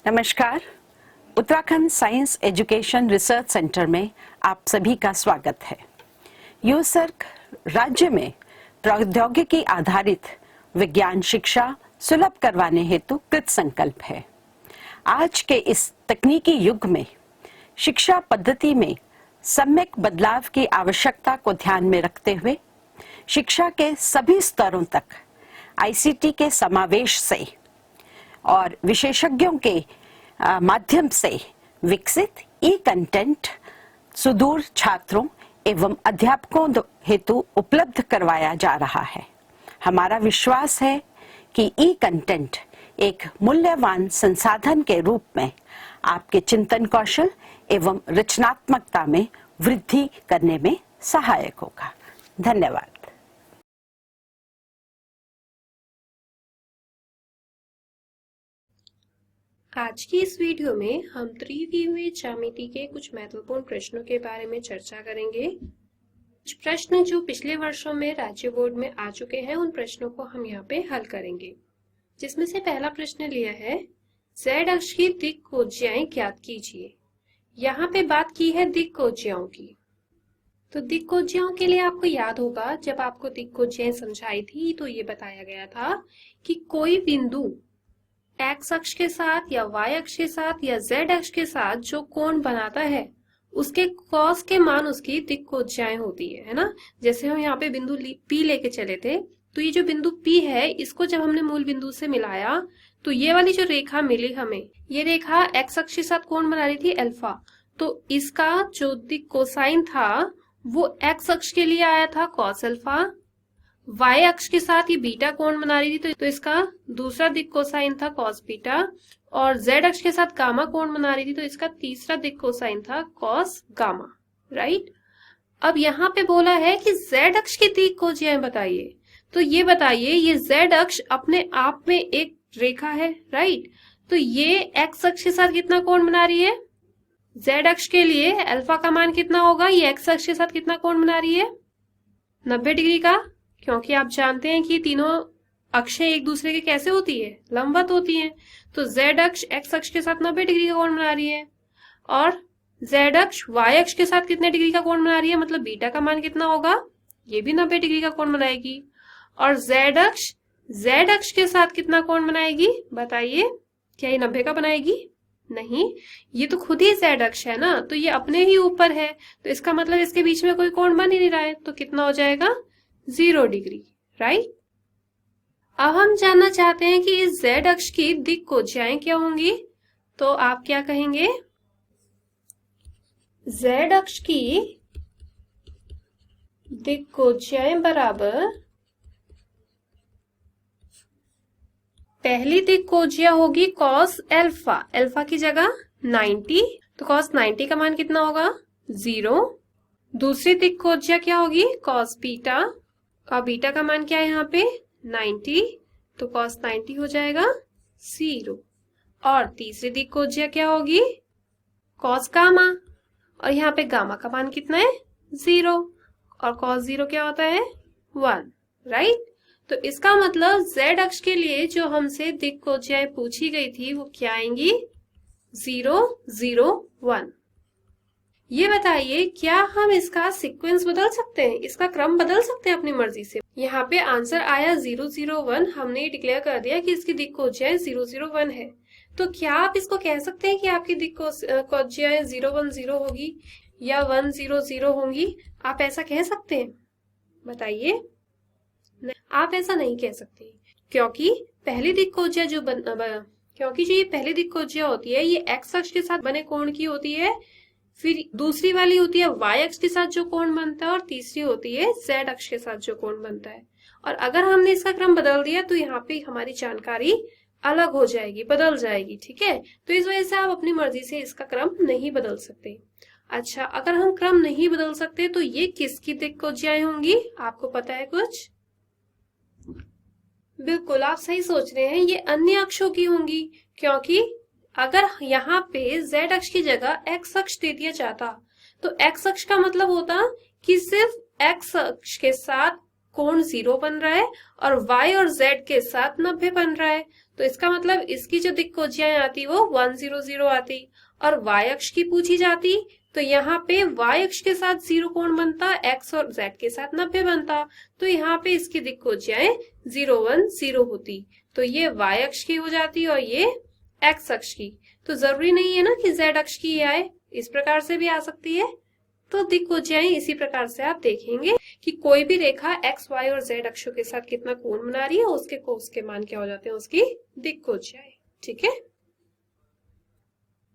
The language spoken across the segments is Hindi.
नमस्कार। Uttarakhand science education research centre में आप सभी का स्वागत है। यूसर्क राज्य में प्रौद्योगिकी आधारित विज्ञान शिक्षा सुलभ करवाने हेतु कृत संकल्प है। आज के इस तकनीकी युग में शिक्षा पद्धति में सम्यक बदलाव की आवश्यकता को ध्यान में रखते हुए शिक्षा के सभी स्तरों तक आईसीटी के समावेश से और विशेषज्ञों के माध्यम से विकसित ई कंटेंट सुदूर छात्रों एवं अध्यापकों हेतु उपलब्ध करवाया जा रहा है। हमारा विश्वास है कि ई कंटेंट एक मूल्यवान संसाधन के रूप में आपके चिंतन कौशल एवं रचनात्मकता में वृद्धि करने में सहायक होगा। धन्यवाद। आज की इस वीडियो में हम त्रिविमीय ज्यामिति के कुछ महत्वपूर्ण प्रश्नों के बारे में चर्चा करेंगे। कुछ प्रश्न जो पिछले वर्षों में राज्य बोर्ड में आ चुके हैं, उन प्रश्नों को हम यहाँ पे हल करेंगे। जिसमें से पहला प्रश्न लिया है, z अक्ष की दिक्कोज्याएं ज्ञात कीजिए। यहाँ पे बात की है दिक्कोज्याओं की। तो दिक्कोज्याओं के लिए आपको याद होगा, जब आपको दिक्कोज्याएं समझाई थी तो ये बताया गया था कि कोई बिंदु x अक्ष के साथ या y अक्ष के साथ या z अक्ष के साथ जो कोण बनाता है, उसके cos के मान उसकी दिक्कोज्याएं होती है ना। जैसे हम यहाँ पे बिंदु P लेके चले थे, तो ये जो बिंदु P है, इसको जब हमने मूल बिंदु से मिलाया तो ये वाली जो रेखा मिली हमें, ये रेखा x अक्ष के साथ कोण बना रही थी अल्फा। तो इसका जो दिक कोसाइन था वो x अक्ष के लिए आया था cos अल्फा, y अक्ष के साथ ये बीटा कोण बना रही थी तो इसका दूसरा दिक कोसाइन था cos बीटा, और z अक्ष के साथ गामा कोण बना रही थी तो इसका तीसरा दिक कोसाइन था cos गामा। राइट। अब यहाँ पे बोला है कि z अक्ष की दिक्कोज्याएं बताइए। तो ये बताइए, ये z अक्ष अपने आप में एक रेखा है। राइट। तो ये x अक्ष के साथ कितना कोण बना रही है? z अक्ष के लिए अल्फा का मान कितना होगा? ये x अक्ष के साथ कितना कोण बना रही है? 90 डिग्री का। क्योंकि आप जानते हैं कि तीनों अक्षें एक दूसरे के कैसे होती है? लंबवत होती हैं। तो z अक्ष x अक्ष के साथ 90 डिग्री का कोण बना रही है, और z अक्ष y अक्ष के साथ कितने डिग्री का कोण बना रही है? मतलब बीटा का मान कितना होगा? ये भी 90 डिग्री का कोण बनाएगी। और z अक्ष के साथ कितना कोण बनाएगी? बताइए, क्या ये 90 का बनाएगी? नहीं, ये तो खुद ही z अक्ष है ना, तो ये अपने ही ऊपर है, तो इसका मतलब इसके बीच में कोई कोण बन ही नहीं रहा है। तो कितना हो जाएगा? 0 डिग्री। राइट। अब हम जानना चाहते हैं कि इस z अक्ष की दिक्कोज्याएं क्या होंगी। तो आप क्या कहेंगे? z अक्ष की दिक्कोज्याएं बराबर, पहली दिक्कोज्या होगी cos अल्फा, अल्फा की जगह 90, तो cos 90 का मान कितना होगा? 0। दूसरी दिक्कोज्या क्या होगी? cos बीटा, और बीटा का मान क्या है यहाँ पे? 90, तो cos 90 हो जाएगा 0। और तीसरी दिक्कोज्या क्या होगी? cos गामा, और यहाँ पे गामा का मान कितना है? 0, और cos 0 क्या होता है? 1। राइट। तो इसका मतलब z अक्ष के लिए जो हमसे दिक्कोज्याएं पूछी गई थी वो क्या आएंगी? 0, 0, 1। ये बताइए, क्या हम इसका सीक्वेंस बदल सकते हैं? इसका क्रम बदल सकते हैं अपनी मर्जी से? यहाँ पे आंसर आया 0, 0, 1। हमने डिक्लेयर कर दिया कि इसकी दिक्कोज्याएं 0, 0, 1 है। तो क्या आप इसको कह सकते हैं कि आपकी दिक्कोज्याएं 0, 1, 0 होगी या 1, 0, 0 होंगी? आप ऐसा कह सकते हैं? बताइए। आप ऐसा नहीं कह सकते, क्योंकि पहली दिक्कोज्या क्योंकि जो ये पहली दिक्कोज्या होती है, ये x अक्ष के साथ बने कोण की होती है, फिर दूसरी वाली होती है y अक्ष के साथ जो कोण बनता है, और तीसरी होती है z अक्ष के साथ जो कोण बनता है। और अगर हमने इसका क्रम बदल दिया तो यहाँ पे हमारी जानकारी अलग हो जाएगी, बदल जाएगी। ठीक है। तो इस वजह से आप अपनी मर्जी से इसका क्रम नहीं बदल सकते। अच्छा, अगर हम क्रम नहीं बदल सकते तो ये किसकी दिक्कोज्याएं होंगी? आपको पता है कुछ? बिल्कुल, आप सही सोच रहे हैं, ये अन्य अक्षों की होंगी। क्योंकि अगर यहाँ पे z अक्ष की जगह x अक्ष दे दिया जाता तो x अक्ष का मतलब होता कि सिर्फ x अक्ष के साथ कोण 0 बन रहा है और y और z के साथ 90 बन रहा है। तो इसका मतलब इसकी जो दिक्कोजियाएं आती वो 100 आती, और y अक्ष की पूछी जाती तो यहाँ पे y अक्ष के साथ 0 कोण बनता, x और z के साथ 90 बनता, तो यहाँ पे इसकी दिक्कोजियाएं 010 होती, तो ये y अक्ष की हो जाती और ये x अक्ष की। तो जरूरी नहीं है ना कि z अक्ष की ये आए, इस प्रकार से भी आ सकती है। तो दिक्कोजियाएं इसी प्रकार से आप देखेंगे कि कोई भी रेखा x, y और z अक्षों के साथ कितना कोण बना रही है, उसके मान क्या हो जाते हैं, उसकी दिक्कोजियाएं। ठीक है।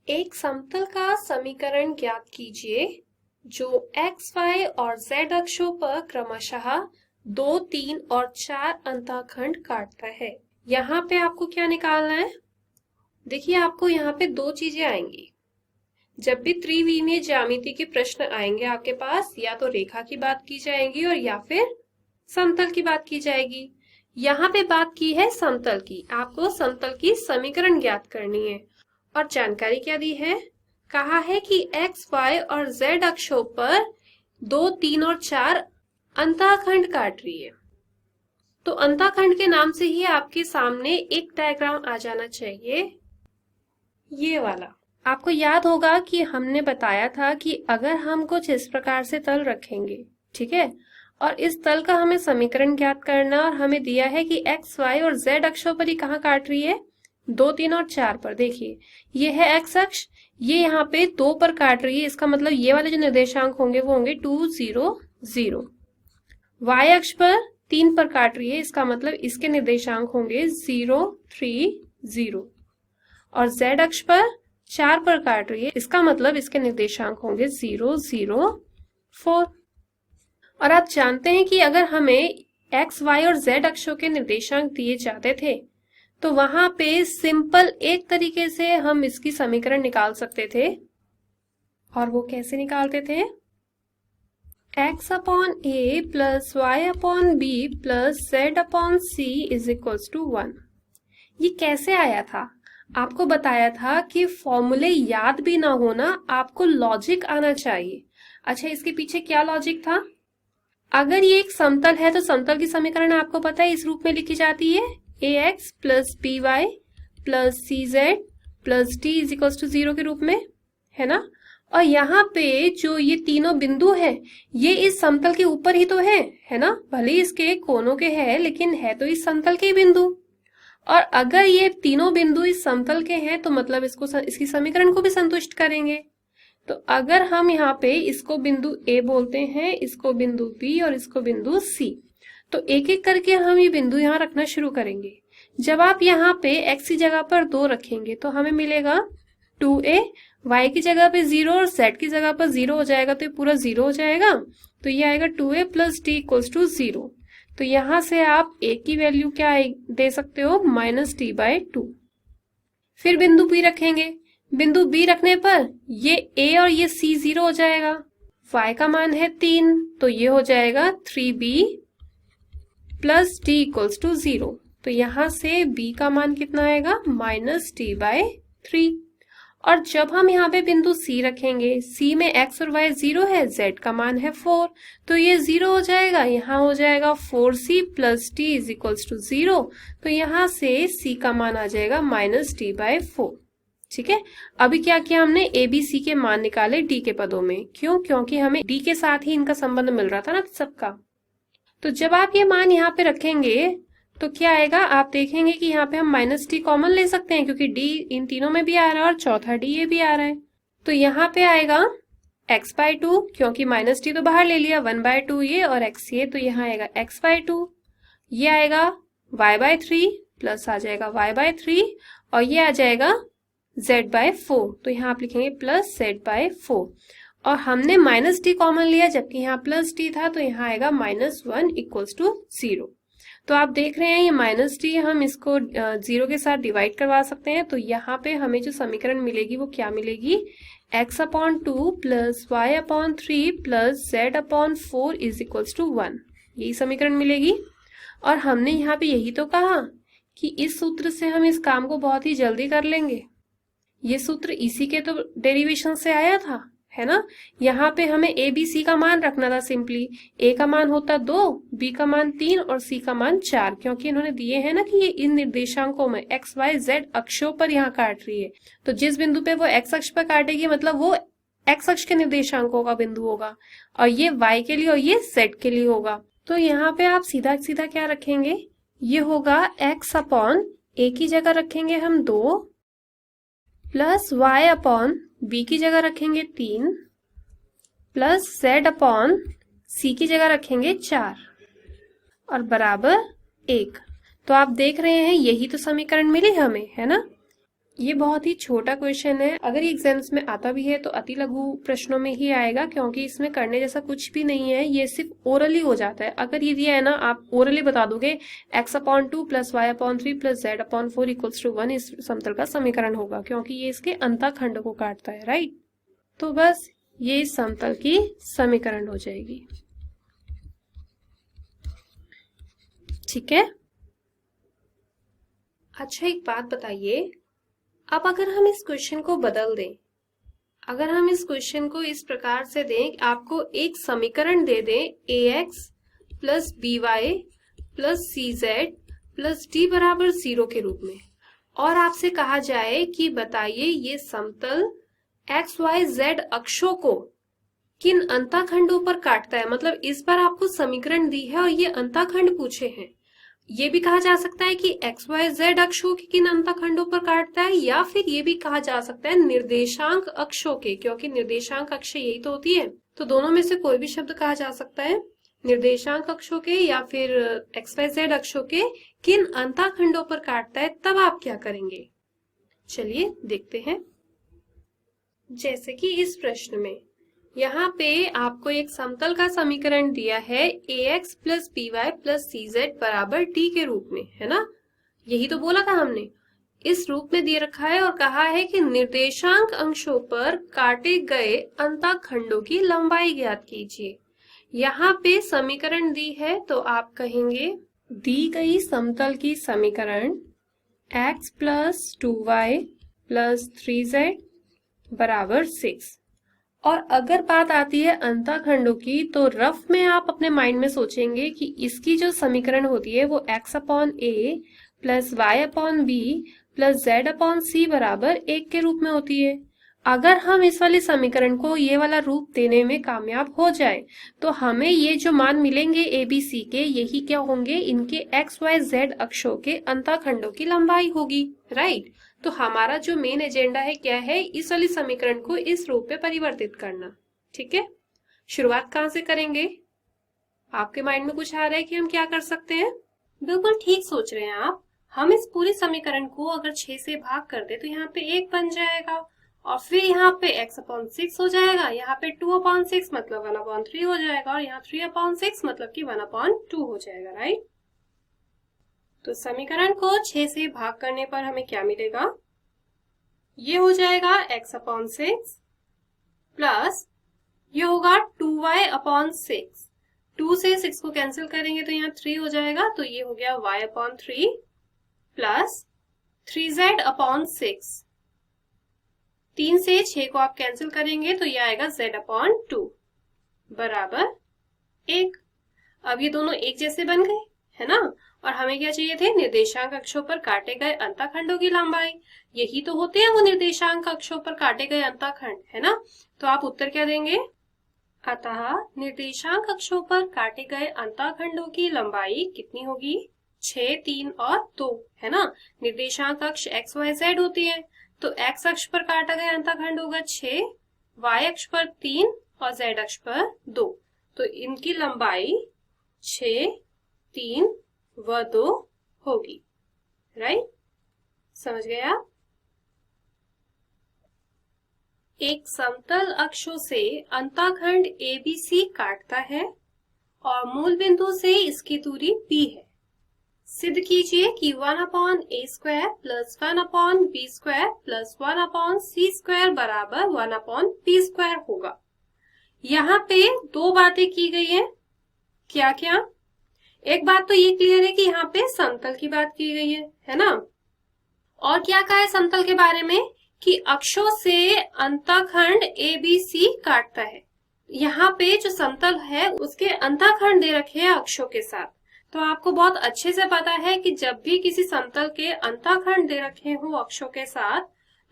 एक समतल का समीकरण ज्ञात कीजिए जो x, y और z अक्षों पर क्रमशः 2, 3 और 4 अंतःखंड काटता है। यहाँ पे आपको क्या निकालना है? देखिए, आपको यहाँ पे दो चीजें आएंगी। जब भी त्रिविमीय ज्यामिति के प्रश्न आएंगे आपके पास, या तो रेखा की बात की जाएगी और या फिर समतल की बात की जाएगी। यहाँ पे बात की है समतल की, आपको समतल की समीकरण ज्ञात करनी है। और जानकारी क्या दी है? कहा है कि x, y और z अक्षों पर 2, 3 और 4 अंतःखंड काट रही है। तो अंतःखंड के नाम से ही आपके सामने एक डायग्राम आ जाना चाहिए, ये वाला। आपको याद होगा कि हमने बताया था कि अगर हम कुछ इस प्रकार से तल रखेंगे, ठीक है, और इस तल का हमें समीकरण ज्ञात करना, और हमें दिया है कि x, y और z अक्षों पर ही कहाँ काट रही है, 2, 3 और 4 पर। देखिए, ये है x अक्ष, ये यहाँ पे 2 पर काट रही है, इसका मतलब ये वाले जो निर्देशांक होंगे वो होंगे 2, 0, 0। y अक्ष पर 3 पर काट रही है, इसका मतलब इसके निर्देशांक होंगे 0, 3, 0। और z अक्ष पर 4 पर काट रही है, इसका मतलब इसके निर्देशांक होंगे 0, 0, 4। और आप जानते हैं कि अगर हमें x, y और z अक्षों के निर्देशांक दिए जाते थे तो वहां पे सिंपल एक तरीके से हम इसकी समीकरण निकाल सकते थे। और वो कैसे निकालते थे? x upon a plus y upon b plus z upon c is equals to 1। ये कैसे आया था? आपको बताया था कि फॉर्मूले याद भी ना होना, आपको लॉजिक आना चाहिए। अच्छा, इसके पीछे क्या लॉजिक था? अगर ये एक समतल है तो समतल की समीकरण आपको पता है इस रूप में लिखी जाती है, ax plus by plus cz plus d is equals to 0 के रूप में, है ना। और यहाँ पे जो ये तीनों बिंदु है ये इस समतल के ऊपर ही तो है ना, भले ही इसके कोनों के है लेकिन है तो इस समतल के बिंदु। और अगर ये तीनों बिंदु इस समतल के हैं तो मतलब इसकी समीकरण को भी संतुष्ट करेंगे। तो अगर हम यहाँ पे इसको बिंदु A बोलते हैं, इसको बिंदु B और इसको बिंदु C, तो एक एक करके हम ये बिंदु यहाँ रखना शुरू करेंगे। जब आप यहाँ पे x की जगह पर 2 रखेंगे तो हमें मिलेगा 2a, y की जगह पे 0 और z की जगह पर 0 हो जाएगा, तो ये पूरा 0 हो जाएगा। तो ये आएगा 2a plus d equals to 0। तो यहाँ से आप a की वैल्यू क्या दे सकते हो, -d/2। फिर बिंदु B रखेंगे, बिंदु B रखने पर ये a और ये c 0 हो जाएगा। y का मान है 3, तो ये हो जाएगा 3b plus d equals to 0। तो यहाँ से b का मान कितना आएगा, -d/3। और जब हम यहाँ पे बिंदु C रखेंगे, C में x और y 0 है, z का मान है 4, तो ये 0 हो जाएगा, यहाँ हो जाएगा 4c plus d is equals to 0। तो यहाँ से c का मान आ जाएगा -d/4। ठीक है। अभी क्या किया हमने, a b c के मान निकाले d के पदों में। क्यों? क्योंकि हमें d के साथ ही इनका संबंध मिल रहा था ना सबका। तो जब आप ये मान यहाँ पे रखेंगे तो क्या आएगा, आप देखेंगे कि यहाँ पे हम -d कॉमन ले सकते हैं क्योंकि d इन तीनों में भी आ रहा है और चौथा d ये भी आ रहा है। तो यहाँ पे आएगा x/2, क्योंकि -d तो बाहर ले लिया, 1/2 ये और x ये, तो यहाँ आएगा x/2। ये आएगा y/3 प्लस आ जाएगा y/3 और ये आ जाएगा z/4। तो यहाँ आप लिखेंगे प्लस z/4। और हमने -d कॉमन लिया जबकि यहाँ +d था, तो यहाँ आएगा -1 इक्वल्स टू 0। तो आप देख रहे हैं ये -d हम इसको 0 के साथ डिवाइड करवा सकते हैं। तो यहाँ पे हमें जो समीकरण मिलेगी वो क्या मिलेगी, x/2 plus y/3 plus z/4 is equals to 1, यही समीकरण मिलेगी। और हमने यहाँ पे यही तो कहा कि इस सूत्र से हम इस काम को बहुत ही जल्दी कर लेंगे। ये सूत्र इसी के तो डेरिवेशन से आया था, है ना। यहाँ पे हमें ए बी सी का मान रखना था सिंपली। ए का मान होता 2, बी का मान 3 और सी का मान 4, क्योंकि इन्होंने दिए हैं ना कि ये इन निर्देशांकों में एक्स वाई जेड अक्षों पर यहाँ काट रही है। तो जिस बिंदु पे वो एक्स अक्ष पर काटेगी मतलब वो एक्स अक्ष के निर्देशांकों का बिंदु होगा, और ये वाई के लिए और ये जेड के लिए होगा। तो यहाँ पे आप सीधा सीधा क्या रखेंगे, ये होगा एक्स अपॉन ए की जगह रखेंगे हम 2 प्लस वाई अपॉन बी की जगह रखेंगे 3 प्लस जेड अपॉन सी की जगह रखेंगे 4 और बराबर 1। तो आप देख रहे हैं यही तो समीकरण मिली हमें, है ना। ये बहुत ही छोटा क्वेश्चन है, अगर ये एग्जाम्स में आता भी है तो अति लघु प्रश्नों में ही आएगा, क्योंकि इसमें करने जैसा कुछ भी नहीं है, ये सिर्फ ओरली हो जाता है। अगर ये दिया है ना, आप ओरली बता दोगे x/2 plus y/3 plus z/4 equals to 1 इस समतल का समीकरण होगा, क्योंकि ये इसके अंतःखंड को काटता है, राइट। तो बस ये इस समतल की समीकरण हो जाएगी, ठीक है। अच्छा एक बात बताइए, अब अगर हम इस क्वेश्चन को बदल दें, अगर हम इस क्वेश्चन को इस प्रकार से दें, आपको एक समीकरण दे दें ax plus by plus cz plus d बराबर 0 के रूप में, और आपसे कहा जाए कि बताइए ये समतल x y z अक्षों को किन अंतःखंडों पर काटता है। मतलब इस बार आपको समीकरण दी है और ये अंतःखंड पूछे हैं। ये भी कहा जा सकता है कि एक्स वाई जेड अक्षों के किन अंतःखंडों पर काटता है, या फिर ये भी कहा जा सकता है निर्देशांक अक्षों के, क्योंकि निर्देशांक अक्ष यही तो होती है। तो दोनों में से कोई भी शब्द कहा जा सकता है, निर्देशांक अक्षों के या फिर एक्स वाई जेड अक्षों के किन अंतःखंडों पर काटता है। तब आप क्या करेंगे, चलिए देखते हैं। जैसे कि इस प्रश्न में यहाँ पे आपको एक समतल का समीकरण दिया है ax plus by plus cz बराबर d के रूप में, है ना। यही तो बोला था हमने, इस रूप में दे रखा है और कहा है कि निर्देशांक अंशों पर काटे गए अंतःखंडों की लंबाई ज्ञात कीजिए। यहाँ पे समीकरण दी है तो आप कहेंगे दी गई समतल की समीकरण x plus 2y plus 3z बराबर 6। और अगर बात आती है अंतःखंडों की, तो रफ में आप अपने माइंड में सोचेंगे कि इसकी जो समीकरण होती है वो x upon a plus y upon b plus z upon c बराबर 1 के रूप में होती है। अगर हम इस वाले समीकरण को ये वाला रूप देने में कामयाब हो जाए तो हमें ये जो मान मिलेंगे ए बी सी के, यही क्या होंगे, इनके एक्स वाई जेड अक्षों के अंतःखंडों की लंबाई होगी, राइट। तो हमारा जो मेन एजेंडा है क्या है, इस वाली समीकरण को इस रूप में परिवर्तित करना, ठीक है। शुरुआत कहाँ से करेंगे, आपके माइंड में कुछ आ रहा है कि हम क्या कर सकते हैं? बिल्कुल ठीक सोच रहे हैं आप। हम इस पूरी समीकरण को अगर 6 से भाग कर दे तो यहाँ पे 1 बन जाएगा, और फिर यहाँ पे x/6 हो जाएगा, यहाँ पे 2/6 मतलब 1/3 हो जाएगा, और यहाँ 3/6 मतलब कि 1/2 हो जाएगा, राइट। तो समीकरण को 6 से भाग करने पर हमें क्या मिलेगा, ये हो जाएगा x/6 प्लस ये होगा 2y/6। 2 से 6 को कैंसिल करेंगे तो यहाँ 3 हो जाएगा, तो ये हो गया y/3 प्लस 3z/6। 3 से 6 को आप कैंसिल करेंगे तो ये आएगा z/2 बराबर 1। अब ये दोनों एक जैसे बन गए, है ना। और हमें क्या चाहिए थे, निर्देशांक अक्षों पर काटे गए अंतःखंडों की लंबाई। यही तो होते हैं वो निर्देशांक अक्षों पर काटे गए अंतःखंड, है ना। तो आप उत्तर क्या देंगे, अतः निर्देशांक अक्षों पर काटे गए अंतःखंडों की लंबाई कितनी होगी, 6, 3 और 2, है ना। निर्देशांक अक्ष एक्स वाई जेड होती है, तो एक्स अक्ष पर काटा गया अंतःखंड होगा 6, वाई अक्ष पर 3 और जेड अक्ष पर 2। तो इनकी लंबाई 6, 3 व 2 होगी, राइट। समझ गए आप। एक समतल अक्षों से अंतःखंड ABC काटता है और मूल बिंदु से इसकी दूरी P है। सिद्ध कीजिए कि 1/a² plus 1/b² plus 1/c² बराबर 1/p² होगा। यहाँ पे दो बातें की गई है, क्या क्या। एक बात तो ये क्लियर है कि यहाँ पे समतल की बात की गई है ना। और क्या कहा है समतल के बारे में, कि अक्षों से अंतःखंड ABC काटता है। यहाँ पे जो समतल है उसके अंतःखंड दे रखे हैं अक्षों के साथ। तो आपको बहुत अच्छे से पता है कि जब भी किसी समतल के अंतःखंड दे रखे हो अक्षों के साथ,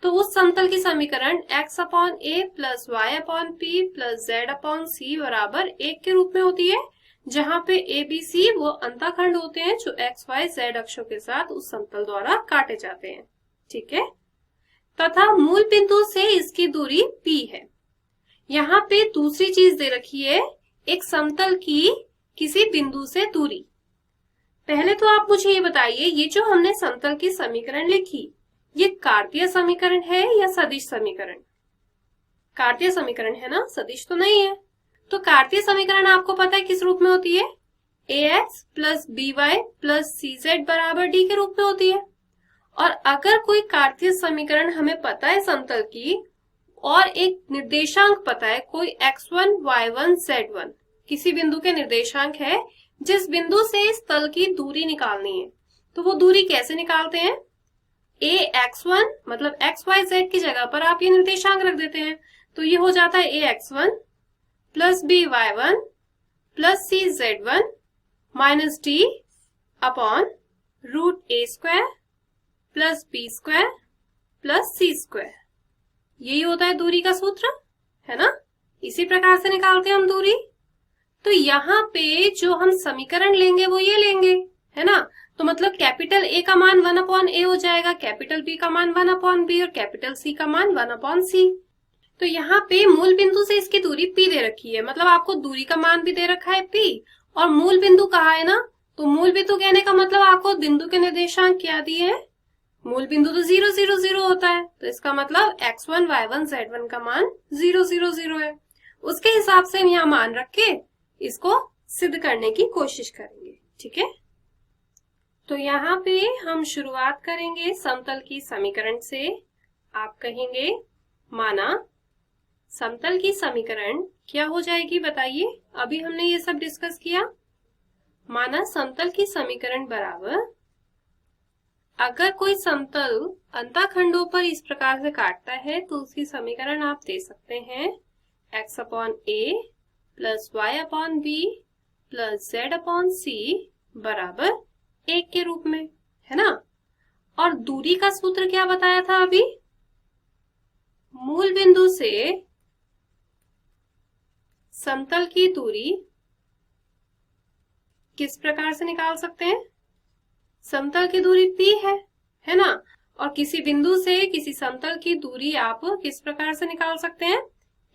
तो उस समतल की समीकरण x/a plus y/p plus z/c बराबर 1 के रूप में होती है, जहाँ पे ABC वो अंतःखंड होते हैं जो x, y, z अक्षों के साथ उस समतल द्वारा काटे जाते हैं। ठीक है, तथा मूल बिंदु से इसकी दूरी p है। यहाँ पे दूसरी चीज दे रखी है, एक समतल की किसी बिंदु से दूरी। पहले तो आप मुझे ये बताइए, ये जो हमने समतल की समीकरण लिखी, ये कार्तीय समीकरण है या सदिश समीकरण? कार्तीय समीकरण है ना, सदिश तो नहीं है। तो कार्तीय समीकरण आपको पता है किस रूप में होती है? ax plus by plus cz बराबर d के रूप में होती है। और अगर कोई कार्तीय समीकरण हमें पता है समतल की, और एक निर्देशांक पता है, कोई x1, y1, z1 किसी बिंदु के निर्देशांक है, जिस बिंदु से इस तल की दूरी निकालनी है, तो वो दूरी कैसे निकालते हैं? ax1 मतलब x, y, z की जगह पर आप ये निर्देशांक रख देते हैं, तो ये हो जाता है ax1 plus by1 plus cz1 minus d upon root a square plus b square plus c square. यही होता है दूरी का सूत्र, है ना? इसी प्रकार से निकालते हैं हम दूरी। तो यहाँ पे जो हम समीकरण लेंगे वो ये लेंगे, है ना? तो मतलब कैपिटल A का मान 1/a हो जाएगा, कैपिटल B का मान 1/b और कैपिटल C का मान 1/c। तो यहाँ पे मूल बिंदु से इसकी दूरी P दे रखी है, मतलब आपको दूरी का मान भी दे रखा है P, और मूल बिंदु कहा है ना, तो मूल बिंदु कहने का मतलब आपको बिंदु के निर्देशांक क्या दिए हैं? मूल बिंदु तो 0, 0, 0 होता है, तो इसका मतलब x1, y1, z1 का मान 0, 0, 0 है। उसके हिसाब से हम यहाँ मान रख के इसको सिद्ध करने की कोशिश करेंगे। ठीक है, तो यहाँ पे हम शुरुआत करेंगे समतल की समीकरण से। आप कहेंगे माना समतल की समीकरण क्या हो जाएगी बताइए? अभी हमने ये सब डिस्कस किया। माना समतल की समीकरण बराबर, अगर कोई समतल अंतःखंडों पर इस प्रकार से काटता है तो उसकी समीकरण आप दे सकते हैं x/a plus y/b plus z/c बराबर 1 के रूप में, है ना? और दूरी का सूत्र क्या बताया था अभी? मूल बिंदु से समतल की दूरी किस प्रकार से निकाल सकते हैं? समतल की दूरी P है ना? और किसी बिंदु से किसी समतल की दूरी आप किस प्रकार से निकाल सकते हैं?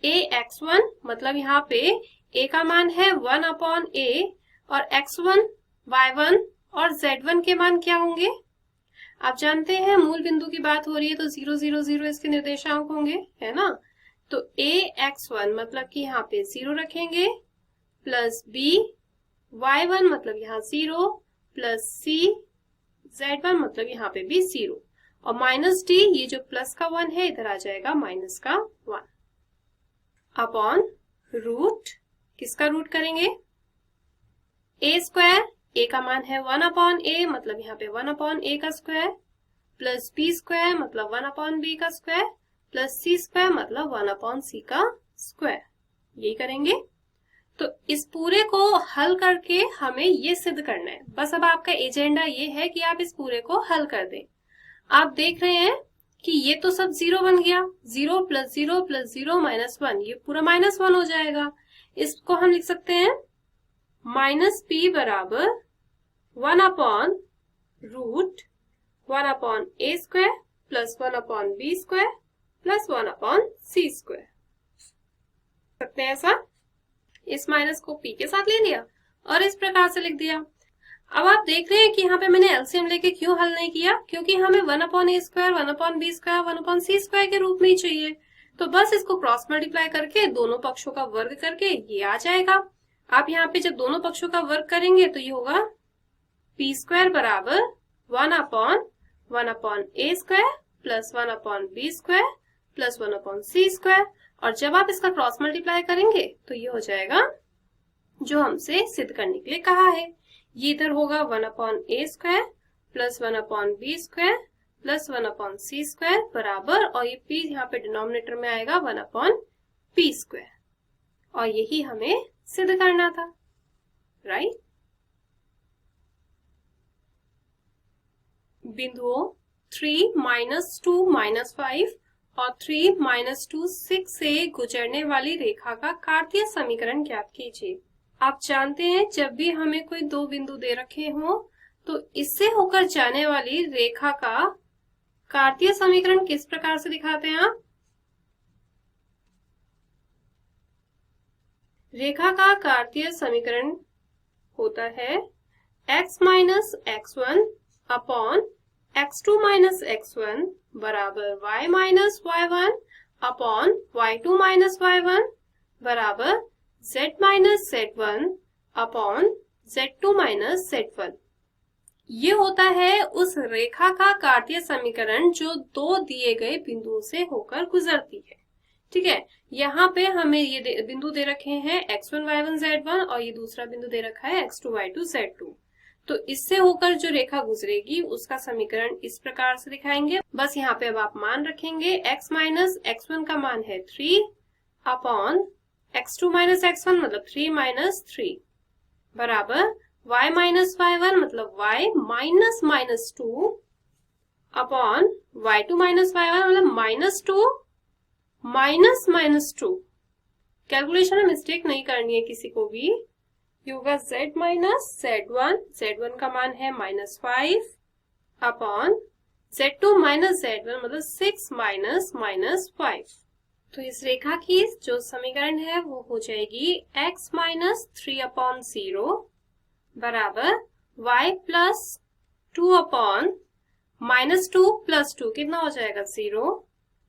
ax1 मतलब यहाँ पे a का मान है 1/a, और x1, y1 और z1 के मान क्या होंगे? आप जानते हैं मूल बिंदु की बात हो रही है तो 0, 0, 0 इसके निर्देशांक होंगे, है ना? तो ax1 मतलब कि यहाँ पे 0 रखेंगे, प्लस b y1 मतलब यहाँ 0, प्लस c z1 मतलब यहाँ पे भी 0, और माइनस d, ये जो प्लस का 1 है इधर आ जाएगा माइनस का 1 अपॉन रूट, किसका रूट करेंगे? a स्क्वायर, a का मान है 1/a मतलब यहाँ पे 1/a का स्क्वायर, प्लस b स्क्वायर मतलब 1/b का स्क्वायर, प्लस c स्क्वायर मतलब 1/c का स्क्वायर। यही करेंगे। तो इस पूरे को हल करके हमें ये सिद्ध करना है। बस अब आपका एजेंडा ये है कि आप इस पूरे को हल कर दें। आप देख रहे हैं कि ये तो सब 0 बन गया, 0 प्लस 0 प्लस 0 माइनस 1, ये पूरा -1 हो जाएगा। इसको हम लिख सकते हैं माइनस p बराबर 1/√1/a square plus 1/b square plus 1/c square. सकते हैं ऐसा? इस माइनस को p के साथ ले लिया और इस प्रकार से लिख दिया। अब आप देख रहे हैं कि यहाँ पे मैंने एलसीएम लेके क्यों हल नहीं किया, क्योंकि हमें 1/a square, 1/b square, 1/c square के रूप में ही चाहिए। तो बस इसको क्रॉस मल्टीप्लाई करके दोनों पक्षों का वर्ग करके ये आ जाएगा। आप यहाँ पे जब दोनों पक्षों का वर्ग करेंगे तो ये होगा p स्क्वायर बराबर 1/1/a square plus 1/b square plus 1/c square, और जब आप इसका क्रॉस मल्टीप्लाई करेंगे तो ये हो जाएगा जो हमसे सिद्ध करने के लिए कहा है। ये इधर होगा 1/a square plus 1/b square plus 1 upon c square बराबर, और ये p यहाँ पे डिनोमिनेटर में आएगा 1 अपॉन पी स्क्वायर, और यही हमें सिद्ध करना था, राइट। बिंदुओं 3, -2, -5 और 3, -2, 6 से गुजरने वाली रेखा का कार्तीय समीकरण ज्ञात कीजिए। आप जानते हैं जब भी हमें कोई दो बिंदु दे रखे हों तो इससे होकर जाने वाली रेखा का कार्तीय समीकरण किस प्रकार से दिखाते हैं आप? रेखा का कार्तीय समीकरण होता है x minus x1 upon x2 minus x1 बराबर y minus y1 upon y2 minus y1 बराबर z minus z1 upon z2 minus z1। ये होता है उस रेखा का कार्तीय समीकरण जो दो दिए गए बिंदुओं से होकर गुजरती है। ठीक है, यहाँ पे हमें ये बिंदु दे रखे हैं x1 y1 z1 और ये दूसरा बिंदु दे रखा है x2 y2 z2। तो इससे होकर जो रेखा गुजरेगी उसका समीकरण इस प्रकार से दिखाएंगे। बस यहाँ पे अब आप मान रखेंगे x माइनस x1 का मान है 3 अपॉन x2 माइनस x1 मतलब 3 माइनस 3 बराबर y माइनस y1 मतलब y minus minus 2 upon y2 minus y1 मतलब माइनस 2 माइनस माइनस 2। कैलकुलेशन में मिस्टेक नहीं करनी है किसी को भी। ये होगा z माइनस z1 का मान है -5 अपॉन z2 माइनस z1 मतलब 6 माइनस -5। तो इस रेखा की जो समीकरण है वो हो जाएगी x माइनस 3 अपॉन 0 बराबर y प्लस 2 अपॉन -2 प्लस 2 कितना हो जाएगा 0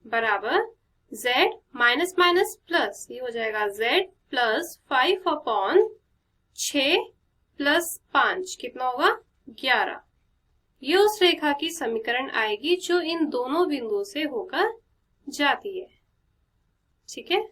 बराबर z माइनस माइनस प्लस, ये हो जाएगा z प्लस 5 अपॉन 6 प्लस 5 कितना होगा 11। ये उस रेखा की समीकरण आएगी जो इन दोनों बिंदुओं से होकर जाती है। ठीक है,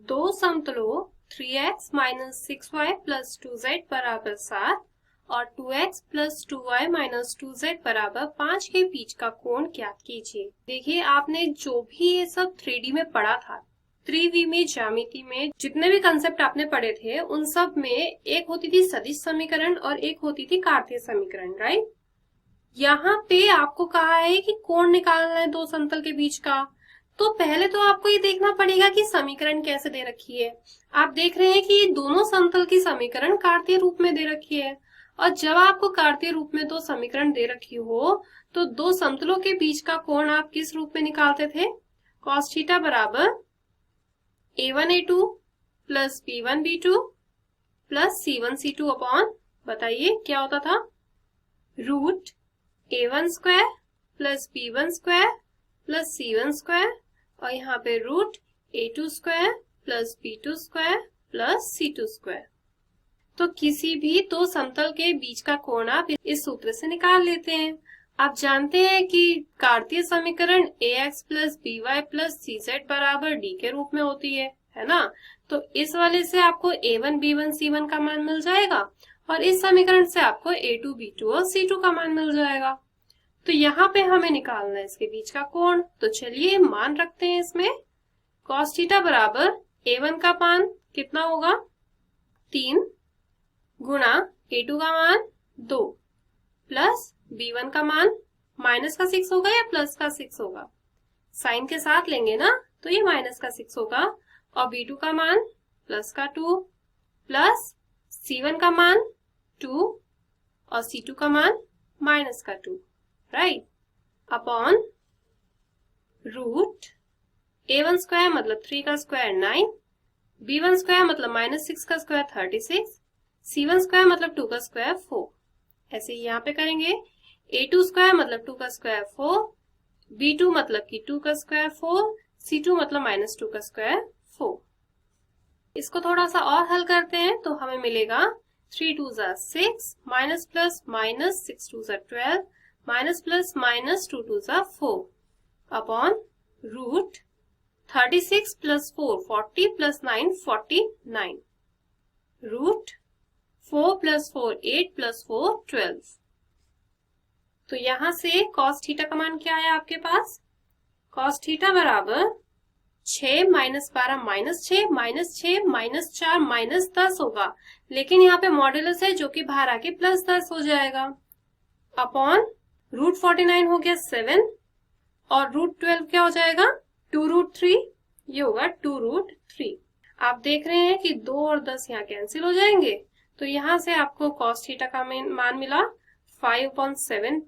दो समतलों 3x minus 6y plus 2z बराबर 7 और 2x plus 2y minus 2z बराबर 5 के बीच का कोण ज्ञात कीजिए। देखिए, आपने जो भी ये सब 3D में पढ़ा था, त्रिविमीय ज्यामिति में जितने भी कंसेप्ट आपने पढ़े थे उन सब में एक होती थी सदिश समीकरण और एक होती थी कार्तीय समीकरण, राइट। यहाँ पे आपको कहा है कि कोण निकालना है दो समतल के बीच का, तो पहले तो आपको ये देखना पड़ेगा कि समीकरण कैसे दे रखी है। आप देख रहे हैं कि ये दोनों समतल की समीकरण कार्तीय रूप में दे रखी है, और जब आपको कार्तीय रूप में दो समीकरण दे रखी हो तो दो समतलों के बीच का कोण आप किस रूप में निकालते थे? cos थीटा बराबर a1a2 plus b1b2 plus c1c2 upon, बताइए क्या होता था, root a1 square plus b1 square plus c1 square, और यहाँ पे root a2 square plus b2 square plus c2 square. तो किसी भी दो समतल के बीच का कोण आप इस सूत्र से निकाल लेते हैं। आप जानते हैं कि कार्तीय समीकरण ax plus by plus cz बराबर d के रूप में होती है ना। तो इस वाले से आपको a1 b1 c1 का मान मिल जाएगा और इस समीकरण से आपको a2 b2 और c2 का मान मिल जाएगा। तो यहाँ पे हमें निकालना है इसके बीच का कोण। तो चलिए मान रखते हैं इसमें। cos थीटा बराबर a1 का मान कितना होगा 3 गुणा a2 का मान 2 प्लस b1 का मान माइनस का 6 होगा या प्लस का 6 होगा, साइन के साथ लेंगे ना तो ये माइनस का 6 होगा, और b2 का मान प्लस का 2 प्लस c1 का मान 2 और c2 का मान माइनस का 2, right, upon root a1 square मतलब 3 का स्क्वायर 9, b1 स्क्वायर मतलब -6 का स्क्वायर 36, c1 स्क्वायर मतलब 2 का स्क्वायर 4। ऐसे ही यहाँ पे करेंगे a2 स्क्वायर मतलब 2 का स्क्वायर 4, b2 मतलब कि 2 का स्क्वायर 4, c2 मतलब -2 का स्क्वायर 4। इसको थोड़ा सा और हल करते हैं तो हमें मिलेगा 3 2 6 minus plus minus 6 2 12 minus plus minus 2 2 4 upon root 36 plus 4 40 plus 9 49 root 4 plus 4 8 plus 4 12। तो यहां से कॉस थीटा का मान क्या है आपके पास? कॉस थीटा बराबर 6 minus 12 minus 6 minus 6 minus 4 minus 10 होगा, लेकिन यहाँ पे मॉड्यूलस है जो कि बाहर आके प्लस 10 हो जाएगा, अपॉन रूट 49 हो गया 7 और रूट 12 क्या हो जाएगा 2 रूट 3, ये होगा 2 रूट 3। आप देख रहे हैं कि 2 और 10 यहाँ कैंसिल हो जाएंगे, तो यहाँ से आपको कॉस थीटा का मान मिला 5/7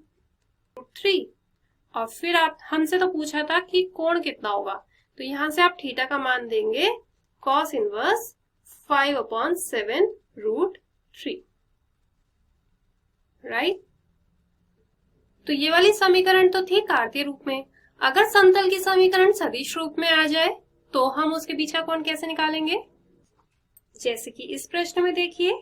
रूट 3। और फिर आप हमसे तो पूछा था कि कोण कितना होगा, तो यहां से आप थीटा का मान देंगे कॉस इनवर्स 5/7 रूट 3, राइट। तो ये वाली समीकरण तो थी कार्तीय रूप में। अगर समतल की समीकरण सदिश रूप में आ जाए तो हम उसके बीच का कोण कैसे निकालेंगे? जैसे कि इस प्रश्न में देखिए,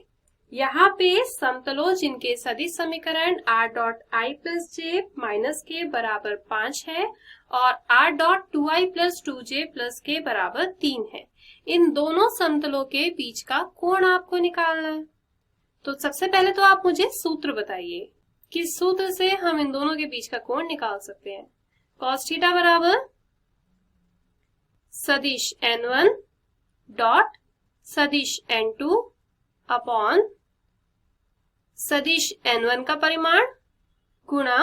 यहाँ पे समतलों जिनके सदिश समीकरण r dot i plus J minus के बराबर 5 है और r dot 2i plus 2j plus के बराबर 3 है, इन दोनों समतलों के बीच का कोण आपको निकालना है। तो सबसे पहले तो आप मुझे सूत्र बताइए, किस सूत्र से हम इन दोनों के बीच का कोण निकाल सकते हैं। कॉस थीटा बराबर सदिश n1 डॉट सदिश n2 अपॉन सदिश n1 का परिमाण गुणा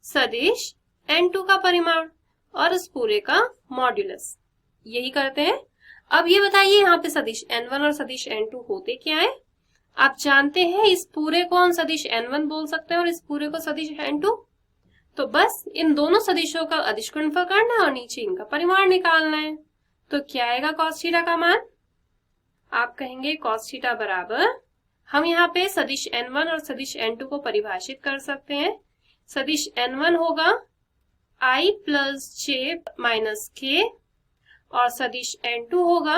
सदिश n2 का परिमाण और इस पूरे का मॉड्यूलस, यही करते हैं। अब ये बताइए यहाँ पे सदिश n1 और सदिश n2 होते क्या है? आप जानते हैं इस पूरे को हम सदिश n1 बोल सकते हैं और इस पूरे को सदिश n2। तो बस इन दोनों सदिशों का अदिश गुणनफल करना है और नीचे इनका परिमाण निकालना है। तो क्या आएगा कॉस थीटा का मान? आप कहेंगे कॉस थीटा बराबर, हम यहाँ पे सदिश n1 और सदिश n2 को परिभाषित कर सकते हैं। सदिश n1 होगा i प्लस जे माइनस के और सदिश n2 होगा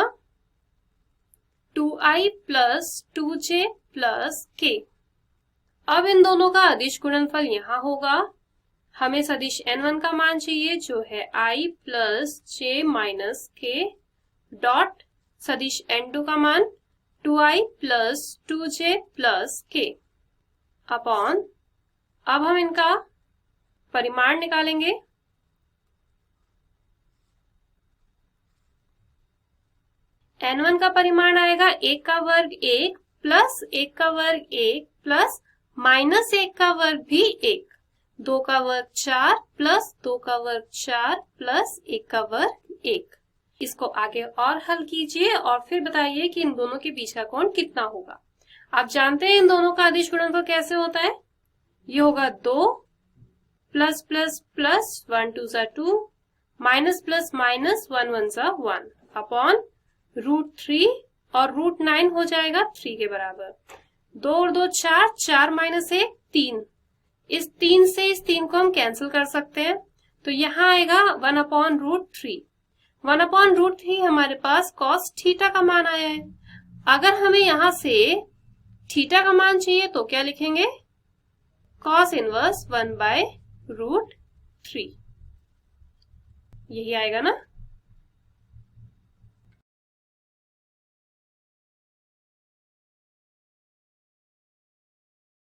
2i प्लस 2j प्लस के। अब इन दोनों का अदिश गुणनफल यहाँ होगा, हमें सदिश n1 का मान चाहिए जो है i प्लस जे माइनस के डॉट सदिश n2 का मान 2i प्लस 2j प्लस के अपॉन, अब हम इनका परिमाण निकालेंगे। n1 का परिमाण आएगा 1 का वर्ग 1 प्लस 1 का वर्ग 1 प्लस माइनस 1 का वर्ग भी 1, 2 का वर्ग 4 प्लस 2 का वर्ग 4 प्लस 1 का वर्ग 1। इसको आगे और हल कीजिए और फिर बताइए कि इन दोनों के बीच का कोण कितना होगा। आप जानते हैं इन दोनों का अदिश गुणनफल कैसे होता है, ये होगा 2 प्लस प्लस प्लस 1 2 सा 2 माइनस प्लस माइनस 1 1 सा 1 अपॉन रूट 3 और रूट 9 हो जाएगा 3 के बराबर। 2 और 2 4, 4 माइनस 1 3, इस 3 से इस 3 को हम कैंसिल कर सकते हैं, तो यहाँ आएगा 1 अपॉन रूट 3। 1 अपॉन रूट 3 हमारे पास कॉस थीटा का मान आया है। अगर हमें यहाँ से थीटा का मान चाहिए तो क्या लिखेंगे? कॉस इनवर्स 1 बाय रूट 3, यही आएगा ना।